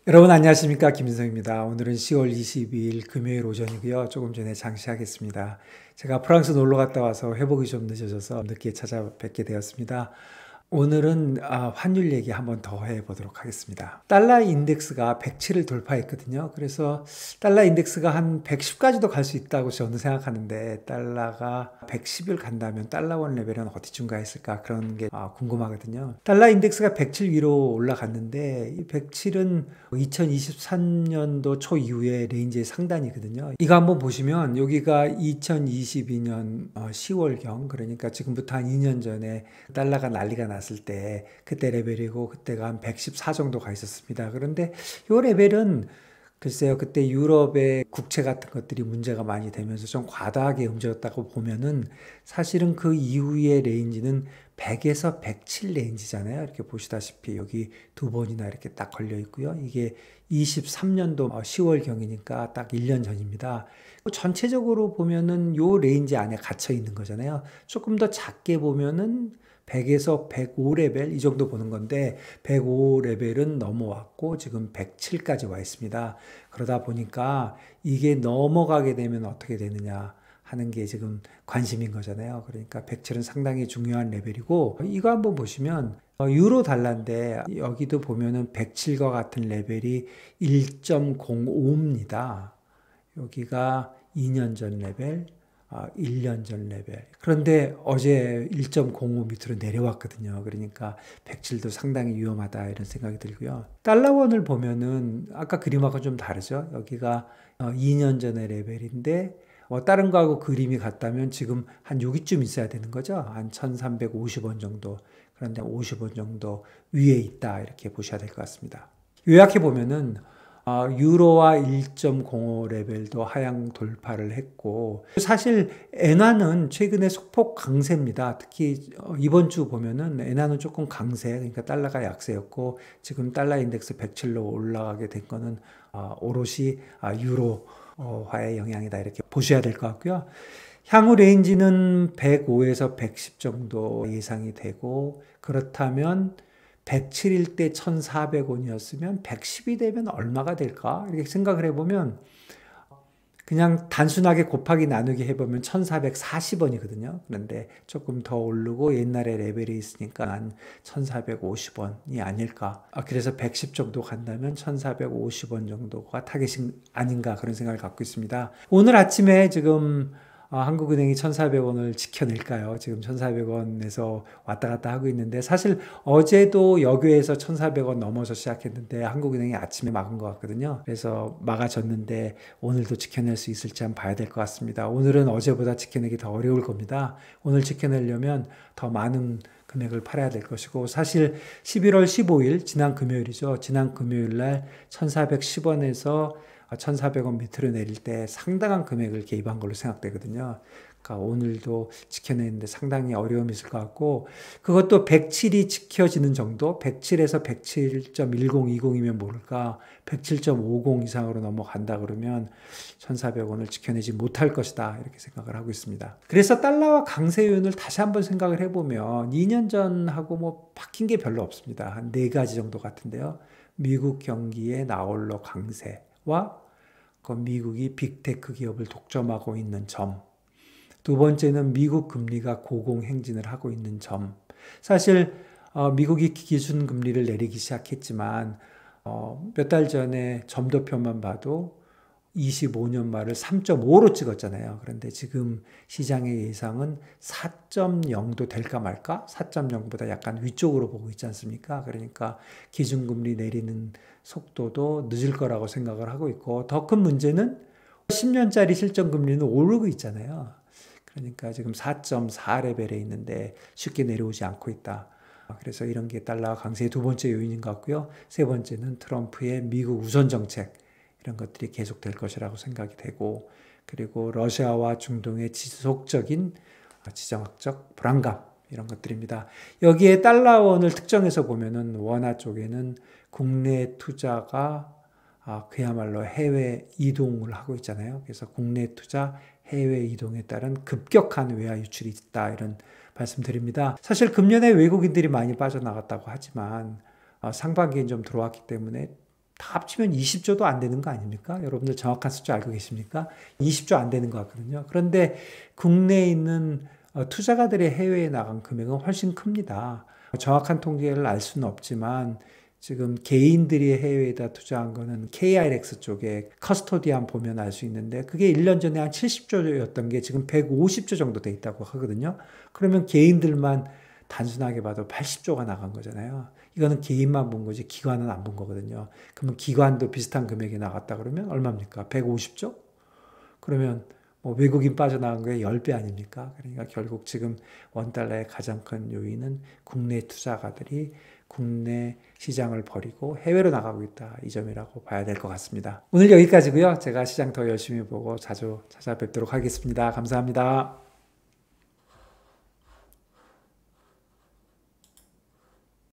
여러분 안녕하십니까, 김인성입니다. 오늘은 10월 22일 금요일 오전이고요. 조금 전에 장시하겠습니다. 제가 프랑스 놀러 갔다 와서 회복이 좀 늦어져서 늦게 찾아뵙게 되었습니다. 오늘은 환율 얘기 한번 더 해보도록 하겠습니다. 달러 인덱스가 107을 돌파했거든요. 그래서 달러 인덱스가 한 110까지도 갈 수 있다고 저는 생각하는데, 달러가 110을 간다면 달러원 레벨은 어디쯤가 있을까, 그런 게 궁금하거든요. 달러 인덱스가 107 위로 올라갔는데, 이 107은 2023년도 초 이후의 레인지의 상단이거든요. 이거 한번 보시면 여기가 2022년 10월경, 그러니까 지금부터 한 2년 전에 달러가 난리가 났을 때 그때 레벨이고, 그때가 한 114 정도 가 있었습니다. 그런데 이 레벨은 글쎄요, 그때 유럽의 국채 같은 것들이 문제가 많이 되면서 좀 과다하게 움직였다고 보면은, 사실은 그 이후의 레인지는 100에서 107 레인지잖아요. 이렇게 보시다시피 여기 두 번이나 이렇게 딱 걸려 있고요. 이게 23년도 10월경이니까 딱 1년 전입니다. 전체적으로 보면은 요 레인지 안에 갇혀 있는 거잖아요. 조금 더 작게 보면은 100에서 105 레벨 이 정도 보는 건데, 105 레벨은 넘어왔고 지금 107까지 와 있습니다. 그러다 보니까 이게 넘어가게 되면 어떻게 되느냐 하는 게 지금 관심인 거잖아요. 그러니까 107은 상당히 중요한 레벨이고, 이거 한번 보시면 유로 달러인데 여기도 보면은 107과 같은 레벨이 1.05입니다. 여기가 2년 전 레벨, 1년 전 레벨. 그런데 어제 1.05 밑으로 내려왔거든요. 그러니까 107도 상당히 위험하다, 이런 생각이 들고요. 달러원을 보면은 아까 그림하고 좀 다르죠. 여기가 2년 전의 레벨인데, 다른 거하고 그림이 같다면 지금 한 여기쯤 있어야 되는 거죠. 한 1350원 정도. 그런데 50원 정도 위에 있다, 이렇게 보셔야 될 것 같습니다. 요약해 보면은 유로와 1.05 레벨도 하향 돌파를 했고, 사실 엔화는 최근에 소폭 강세입니다. 특히 이번 주 보면은 엔화는 조금 강세, 그러니까 달러가 약세였고, 지금 달러 인덱스 107로 올라가게 된 거는 오롯이 유로화의 영향이다, 이렇게 보셔야 될 것 같고요. 향후 레인지는 105에서 110 정도 예상이 되고, 그렇다면 107일 때 1,400원이었으면 110이 되면 얼마가 될까? 이렇게 생각을 해보면, 그냥 단순하게 곱하기 나누기 해보면 1,440원이거든요. 그런데 조금 더 오르고 옛날에 레벨이 있으니까 한 1,450원이 아닐까. 그래서 110 정도 간다면 1,450원 정도가 타겟이 아닌가, 그런 생각을 갖고 있습니다. 오늘 아침에 지금 한국은행이 1,400원을 지켜낼까요? 지금 1,400원에서 왔다 갔다 하고 있는데, 사실 어제도 여교에서 1,400원 넘어서 시작했는데 한국은행이 아침에 막은 것 같거든요. 그래서 막아줬는데 오늘도 지켜낼 수 있을지 한번 봐야 될 것 같습니다. 오늘은 어제보다 지켜내기 더 어려울 겁니다. 오늘 지켜내려면 더 많은 금액을 팔아야 될 것이고, 사실 11월 15일, 지난 금요일이죠. 지난 금요일 날 1,410원에서 1,400원 밑으로 내릴 때 상당한 금액을 개입한 걸로 생각되거든요. 그러니까 오늘도 지켜내는데 상당히 어려움이 있을 것 같고, 그것도 107이 지켜지는 정도, 107에서 107.1020이면 모를까, 107.50 이상으로 넘어간다 그러면 1,400원을 지켜내지 못할 것이다, 이렇게 생각을 하고 있습니다. 그래서 달러와 강세 요인을 다시 한번 생각을 해보면 2년 전하고 뭐 바뀐 게 별로 없습니다. 한 4가지 정도 같은데요. 미국 경기의 나홀로 강세와 미국이 빅테크 기업을 독점하고 있는 점, 두 번째는 미국 금리가 고공행진을 하고 있는 점. 사실 미국이 기준금리를 내리기 시작했지만 몇 달 전에 점도표만 봐도 25년 말을 3.5로 찍었잖아요. 그런데 지금 시장의 예상은 4.0도 될까 말까? 4.0보다 약간 위쪽으로 보고 있지 않습니까? 그러니까 기준금리 내리는 속도도 늦을 거라고 생각을 하고 있고, 더 큰 문제는 10년짜리 실전금리는 오르고 있잖아요. 그러니까 지금 4.4 레벨에 있는데 쉽게 내려오지 않고 있다. 그래서 이런 게 달러 강세의 두 번째 요인인 것 같고요. 세 번째는 트럼프의 미국 우선 정책, 이런 것들이 계속될 것이라고 생각이 되고, 그리고 러시아와 중동의 지속적인 지정학적 불안감, 이런 것들입니다. 여기에 달러원을 특정해서 보면은 원화 쪽에는 국내 투자가 그야말로 해외 이동을 하고 있잖아요. 그래서 국내 투자, 해외 이동에 따른 급격한 외화 유출이 있다, 이런 말씀드립니다. 사실 금년에 외국인들이 많이 빠져나갔다고 하지만 상반기엔 좀 들어왔기 때문에 다 합치면 20조도 안 되는 거 아닙니까? 여러분들 정확한 숫자 알고 계십니까? 20조 안 되는 것 같거든요. 그런데 국내에 있는 투자가들의 해외에 나간 금액은 훨씬 큽니다. 정확한 통계를 알 수는 없지만 지금 개인들이 해외에다 투자한 거는 KRX 쪽에 커스토디안 보면 알 수 있는데 그게 1년 전에 한 70조였던 게 지금 150조 정도 돼 있다고 하거든요. 그러면 개인들만 단순하게 봐도 80조가 나간 거잖아요. 이거는 개인만 본 거지 기관은 안 본 거거든요. 그러면 기관도 비슷한 금액이 나갔다 그러면 얼마입니까? 150조? 그러면 뭐 외국인 빠져나간 거에 10배 아닙니까? 그러니까 결국 지금 원달러의 가장 큰 요인은 국내 투자가들이 국내 시장을 버리고 해외로 나가고 있다. 이 점이라고 봐야 될 것 같습니다. 오늘 여기까지고요. 제가 시장 더 열심히 보고 자주 찾아뵙도록 하겠습니다. 감사합니다.